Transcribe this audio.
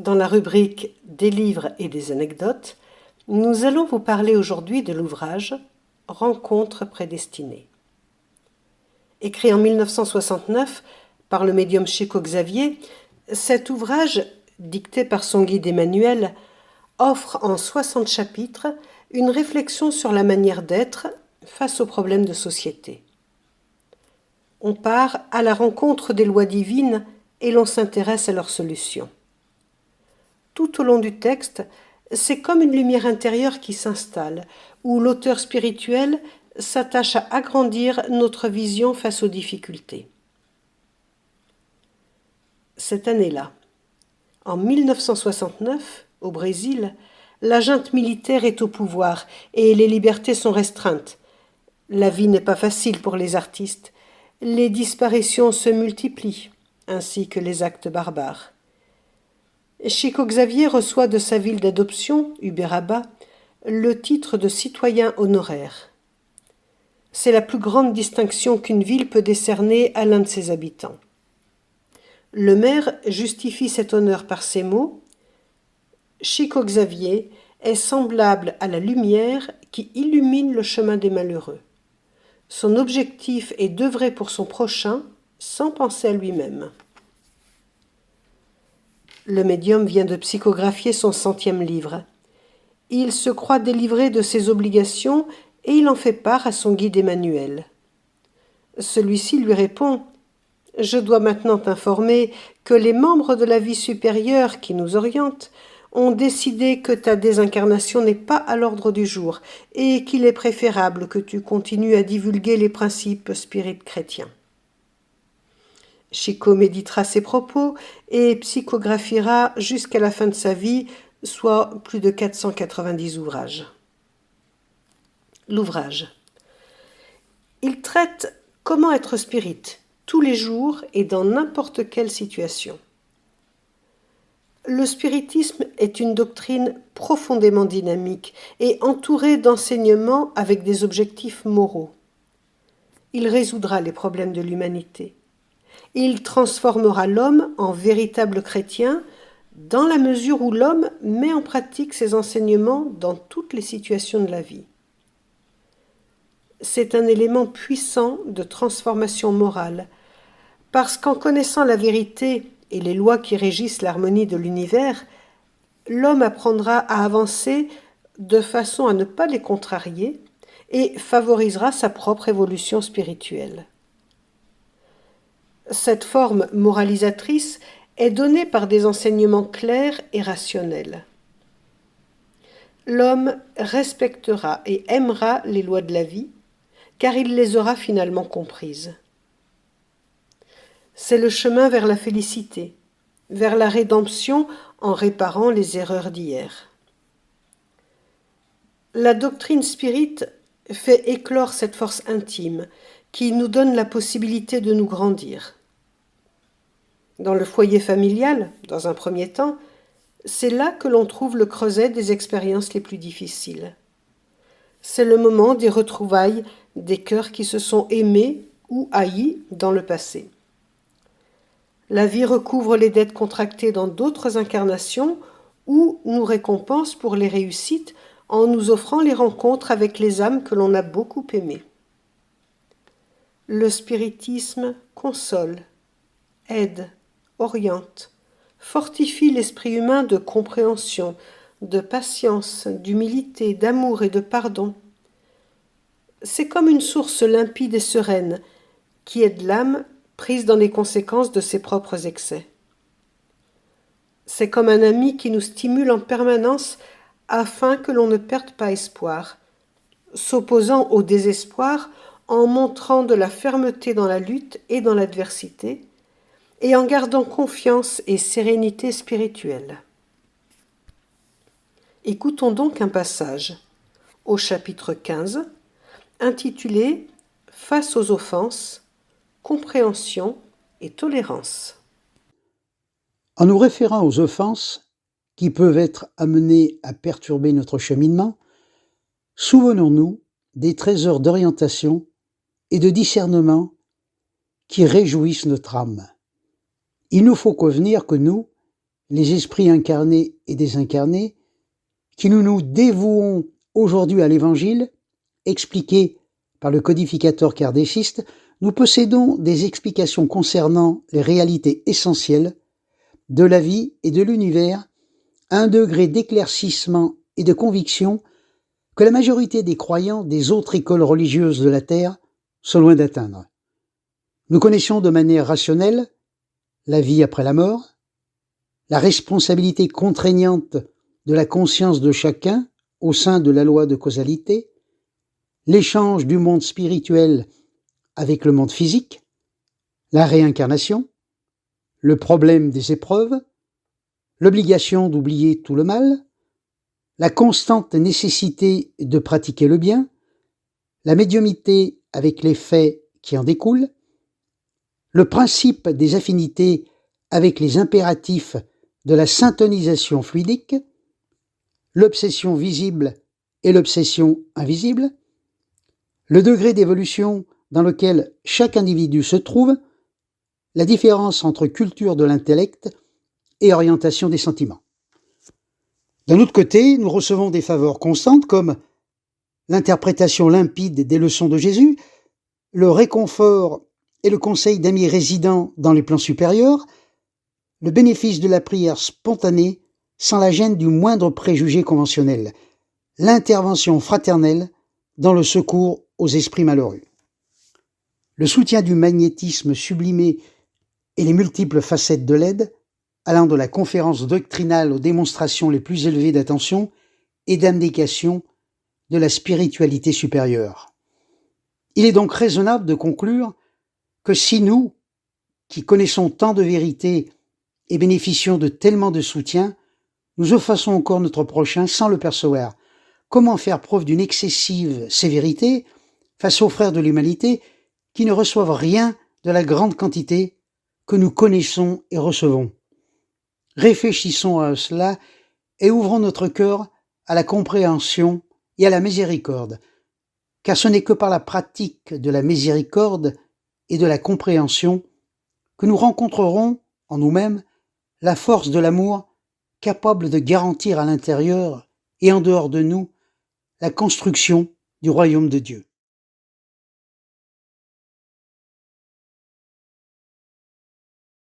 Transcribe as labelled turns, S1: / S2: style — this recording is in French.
S1: Dans la rubrique des livres et des anecdotes, nous allons vous parler aujourd'hui de l'ouvrage Rencontres prédestinées. Écrit en 1969 par le médium Chico Xavier, cet ouvrage, dicté par son guide Emmanuel, offre en 60 chapitres une réflexion sur la manière d'être face aux problèmes de société. On part à la rencontre des lois divines et l'on s'intéresse à leurs solutions. Tout au long du texte, c'est comme une lumière intérieure qui s'installe, où l'auteur spirituel s'attache à agrandir notre vision face aux difficultés. Cette année-là, en 1969, au Brésil, la junte militaire est au pouvoir et les libertés sont restreintes. La vie n'est pas facile pour les artistes. Les disparitions se multiplient, ainsi que les actes barbares. Chico Xavier reçoit de sa ville d'adoption, Uberaba, le titre de citoyen honoraire. C'est la plus grande distinction qu'une ville peut décerner à l'un de ses habitants. Le maire justifie cet honneur par ces mots : Chico Xavier est semblable à la lumière qui illumine le chemin des malheureux. Son objectif est d'œuvrer pour son prochain sans penser à lui-même. Le médium vient de psychographier son 100e livre. Il se croit délivré de ses obligations et il en fait part à son guide Emmanuel. Celui-ci lui répond : « Je dois maintenant t'informer que les membres de la vie supérieure qui nous orientent ont décidé que ta désincarnation n'est pas à l'ordre du jour et qu'il est préférable que tu continues à divulguer les principes spirites chrétiens. » Chico méditera ses propos et psychographiera jusqu'à la fin de sa vie, soit plus de 490 ouvrages. L'ouvrage. Il traite comment être spirit, tous les jours et dans n'importe quelle situation. Le spiritisme est une doctrine profondément dynamique et entourée d'enseignements avec des objectifs moraux. Il résoudra les problèmes de l'humanité. Il transformera l'homme en véritable chrétien dans la mesure où l'homme met en pratique ses enseignements dans toutes les situations de la vie. C'est un élément puissant de transformation morale, parce qu'en connaissant la vérité et les lois qui régissent l'harmonie de l'univers, l'homme apprendra à avancer de façon à ne pas les contrarier et favorisera sa propre évolution spirituelle. Cette forme moralisatrice est donnée par des enseignements clairs et rationnels. L'homme respectera et aimera les lois de la vie, car il les aura finalement comprises. C'est le chemin vers la félicité, vers la rédemption en réparant les erreurs d'hier. La doctrine spirite fait éclore cette force intime qui nous donne la possibilité de nous grandir. Dans le foyer familial, dans un premier temps, c'est là que l'on trouve le creuset des expériences les plus difficiles. C'est le moment des retrouvailles des cœurs qui se sont aimés ou haïs dans le passé. La vie recouvre les dettes contractées dans d'autres incarnations ou nous récompense pour les réussites en nous offrant les rencontres avec les âmes que l'on a beaucoup aimées. Le spiritisme console, aide, oriente, fortifie l'esprit humain de compréhension, de patience, d'humilité, d'amour et de pardon. C'est comme une source limpide et sereine qui aide l'âme prise dans les conséquences de ses propres excès. C'est comme un ami qui nous stimule en permanence afin que l'on ne perde pas espoir, s'opposant au désespoir en montrant de la fermeté dans la lutte et dans l'adversité, et en gardant confiance et sérénité spirituelle. Écoutons donc un passage au chapitre 15, intitulé « Face aux offenses, compréhension et tolérance ».
S2: En nous référant aux offenses qui peuvent être amenées à perturber notre cheminement, souvenons-nous des trésors d'orientation et de discernement qui réjouissent notre âme. Il nous faut convenir que nous, les esprits incarnés et désincarnés, qui nous dévouons aujourd'hui à l'Évangile, expliqué par le codificateur kardéciste, nous possédons des explications concernant les réalités essentielles de la vie et de l'univers à un degré d'éclaircissement et de conviction que la majorité des croyants des autres écoles religieuses de la Terre sont loin d'atteindre. Nous connaissons de manière rationnelle la vie après la mort, la responsabilité contraignante de la conscience de chacun au sein de la loi de causalité, l'échange du monde spirituel avec le monde physique, la réincarnation, le problème des épreuves, l'obligation d'oublier tout le mal, la constante nécessité de pratiquer le bien, la médiumnité avec les faits qui en découlent, le principe des affinités avec les impératifs de la syntonisation fluidique, l'obsession visible et l'obsession invisible, le degré d'évolution dans lequel chaque individu se trouve, la différence entre culture de l'intellect et orientation des sentiments. D'un autre côté, nous recevons des faveurs constantes comme l'interprétation limpide des leçons de Jésus, le réconfort et le conseil d'amis résidant dans les plans supérieurs, le bénéfice de la prière spontanée sans la gêne du moindre préjugé conventionnel, l'intervention fraternelle dans le secours aux esprits malheureux. Le soutien du magnétisme sublimé et les multiples facettes de l'aide, allant de la conférence doctrinale aux démonstrations les plus élevées d'attention et d'indication de la spiritualité supérieure. Il est donc raisonnable de conclure que si nous, qui connaissons tant de vérités et bénéficions de tellement de soutien, nous offensons encore notre prochain sans le percevoir, comment faire preuve d'une excessive sévérité face aux frères de l'humanité qui ne reçoivent rien de la grande quantité que nous connaissons et recevons? Réfléchissons à cela et ouvrons notre cœur à la compréhension et à la miséricorde, car ce n'est que par la pratique de la miséricorde et de la compréhension que nous rencontrerons en nous-mêmes la force de l'amour capable de garantir à l'intérieur et en dehors de nous la construction du royaume de Dieu.